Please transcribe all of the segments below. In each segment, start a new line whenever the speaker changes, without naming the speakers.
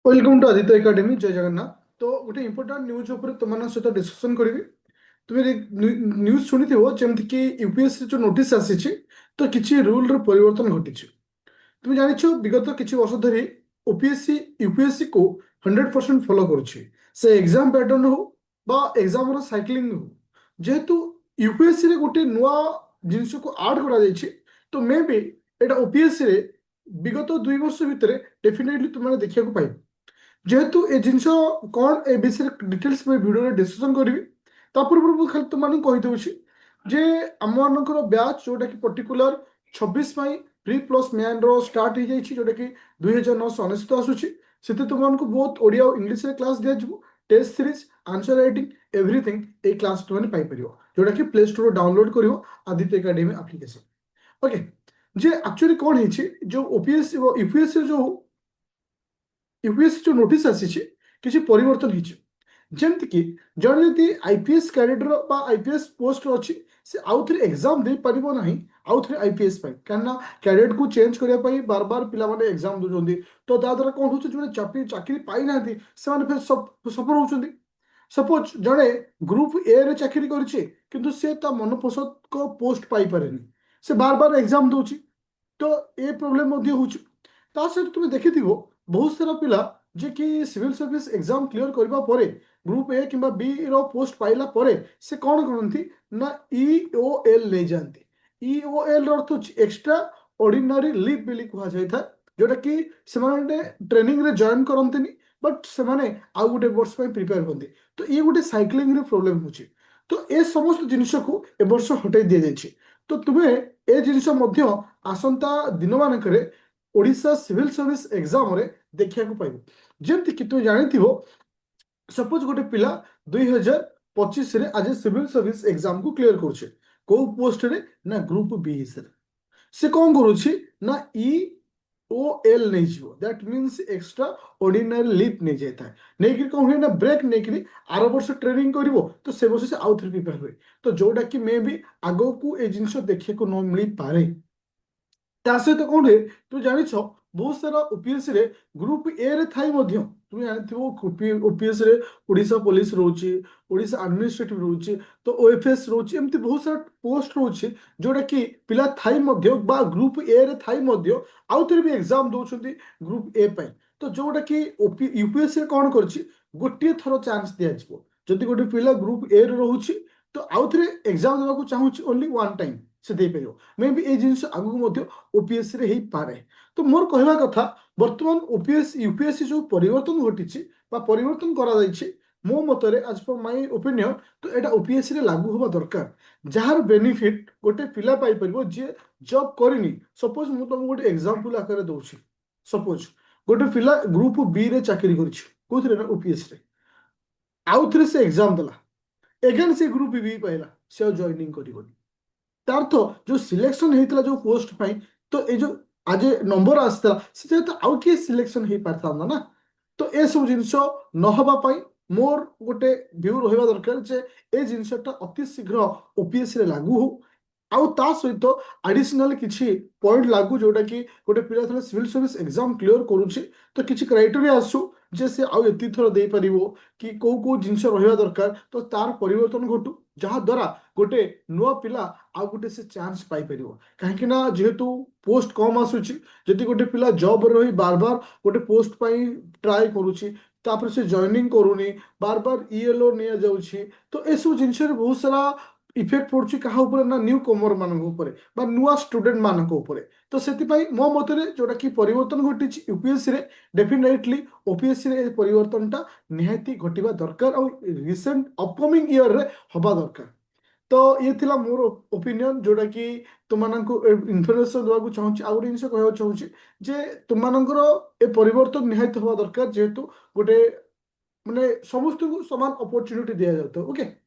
Welcome to Aditya academy जय जगन्नाथ। तो गोटे इंपोर्टाट न्यूज उपर तुम सहित डिस्कसन करी। तुम्हें न्यूज शुणी जमीक कि यूपीएससी जो नोटिस आसी तो किसी रूल परिवर्तन घटी। तुम जाच विगत किसी वर्ष धरी ओपीएससी यूपीएससी को 100% फॉलो करुच्छे से एग्जाम पैटर्न हो बा एग्जाम साइक्लिंग हो। जेहेतु यूपीएससी रे गोटे नुआ जिनस को आड करा तो मे बी एटा ओपीएससी रे विगत 2 वर्ष भितर डेफिनेटली तुमने देखा पाइब। जेहेतु ए जिनस कौन ए विषय डिटेल्स में वीडियो डिस्कशन करी पूर्व खाली तुम कहीदे जे आम मानकर ब्याच जोटा कि पर्टिकुलर 26 प्री प्लस मैन रो स्टार्ट हो जाइए जोटा कि 2999 आसूसी से तुमको बहुत ओडिया और इंग्लिश क्लास दिज्व test series answer writing everything a class तुमने पाइपर जोटा कि प्ले स्टोर डाउनलोड कर आदित्य एकेडमी एप्लिकेशन। ओके जे एक्चुअली कौन है जो ओपीएससी यूपीएससी जो यूपीएससी जो नोटिस आसी किसी परिवर्तन हो जमती कि जन जदि आईपीएस कैडेटर बा आईपीएस पोस्ट अच्छी से आउ थे एग्जाम दे पार ना आउ थे आईपीएस कहीं कैडेट को चेंज करने बार बार पिला एग्जाम दूसरी तो द्वारा कौन हो जो चाकरी पाई ना फिर सफर होती। सपोज जड़े ग्रुप ए रे चाकरी कर मन पसंद को पोस्ट पाई पारे से बार बार एग्जाम दूची तो ये प्रोब्लेम सहित तुम देखि बहुत सारा पिला जे कि सिविल सर्विस एग्जाम क्लियर करबा परे ग्रुप ए कि बी रो पोस्ट पाइला परे से कौन करती ना ईओएल ले जाती। ईओएल अर्थ एक्स्ट्रा ऑर्डिनरी लीव बोली कह जाए जोटा कि से ट्रेनिंग रे जॉइन करते बट से आउ गोटे वर्ष प्रिपेयर करते तो ये गोटे साइक्लिंग प्रोब्लेम हो तो ये समस्त जिनस को ए वर्ष हटाई दि जाए। तो तुम्हें ए जिनस आसंता दिन मानक ओडिशा सिविल सर्विस एग्जाम रे देखा पाइब जमती कि तुम जानी सपोज गोटे पिला 2025 आज सिविल सर्विस एग्जाम को क्लियर करुचे कौ पोस्ट रे ना ग्रुप बी से कौन करुच्ची ना ईओएल नहीं जीवो that means extra ordinary leave नहीं जाता नहीं कौन हुए ना ब्रेक नहीं आर वर्ष ट्रेनिंग करिवो तो से वर्ष से आउ थे प्रिपेयर हुए तो जोटा कि मे भी आगो को ये जिनस देखा न मिल पारे। सहित कौन है तुम जान बहुत सारा ओपीएससी रे ग्रुप ए रे थाई तुम जान ओपीएससी रे ओडिशा पुलिस रोचे ओडिशा एडमिनिस्ट्रेटिव रोचे तो ओएफएस रोचे एमती बहुत सारा पोस्ट रोचे जोटा कि पिला थाई ग्रुप ए रे थाई आउ थे भी एग्जाम दौरान ग्रुप ए तो जोटा कि यूपीएससी कौन कर गोटे थर चांस दिज्व जदि गोटे पिला ग्रुप ए रे रोचे तो आउ थे एग्जाम देवाक चाहूँगी ओनली वन टाइम से दे पार मे भी ये जिन आगू ओपीएससी रे पारे। तो मोर कहवा कथा बर्तमान ओपीएससी यूपीएससी जो परिवर्तन घटी परिवर्तन करा मो मतरे आज पर माय ओपिनियन तो यहाँ ओपीएससी रे लागू होगा दरकार जार बेनिफिट गोटे पिला पाई परिबो जे जॉब करनी। सपोज मु तुमको गोटे एग्जांपल आकार दउछि सपोज गोटे पिला ग्रुप बी रे चाकरी करछि कोथरे ना ओपीएससी रे आउ थरे से एग्जाम दला एगेन से ग्रुप बी पाइला से जॉइनिंग करिवनी अर्थ जो सिलेक्शन होता जो पोस्ट पाई तो ये जो आज नंबर आसला से तो आउ किए सिलेक्शन हो पार था ना तो ये सब जिनस नहवाई मोर गोटे व्यू रहा दरकार जे ए जिनसटा अति शीघ्र ओपीएससी रे लागू हो आउ ता सहित एडिशनल किछि पॉइंट लागू जोटा कि गोटे पिला थले सिविल सर्विस एग्जाम क्लियर करूछि तो किछि क्राइटेरिया आसु जे से आउ एति थर दे परिवो कि को जिनस रहिबा दरकार तो तार परिवर्तन घटू जहाँ द्वारा गोटे नुआ पिला आउ गोटे से चांस पाई परिवो कहीं ना जेहेतु पोस्ट कम आसुछि जदि गोटे पिला जॉब रही बार बार गोटे पोस्ट पाई ट्राई करूछि तापर से जॉइनिंग करूनी बार बार ईएलओ निया जाउछि तो ए सब जिनस बहुत सारा इफेक्ट पड़ुछि कहा ऊपर ना न्यू कमर मानक ऊपर बा नुआ स्टूडेंट मानक ऊपर तो सेतिपाई मो मतरे जोटा कि परिवर्तन घटी यूपीएससी रे डेफिनेटली ओपीएससी रे परिवर्तनटा निहाती घटिबा दरकार और रिसेंट अपकमिंग ईयर रे हबा दरकार। तो ये थिला मोर ओपिनियन जोटा कि तुमको इनफर्मेशन देवाक चाहूँगी आउ गोटे जिन कह चाहूँगी जे तुमकर ए परिवर्तन निहाती हवा दरकार जेहेतु गोटे माने समस्त को समान अपॉर्चुनिटी दिया जाता है। ओके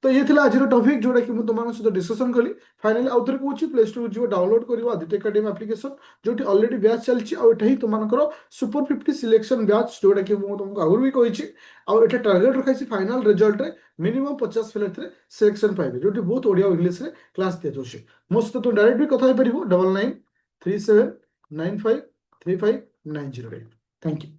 तो ये थिला आज टॉपिक जोटा कि तुम सहित डिस्कशन कली फाइनली आउ थे कौन प्ले स्टोर जो डाउनलोड कर आदित्य एकेडमी एप्लिकेशन जो ऑलरेडी बैच चलती ही तुमको सुपर 50 सिलेक्शन बैच जोटा कि तुमको आगुरी भी कही आठ टार्गेट रखाई फाइनाल रिजल्ट रे मिनिमम 50 पिला सिलेक्शन पाइबे जो बहुत ओडिया और इंग्लिश रे क्लास दि जाऊँगी मो सहित तुम डायरेक्ट भी कथा 9937953590। Thank you.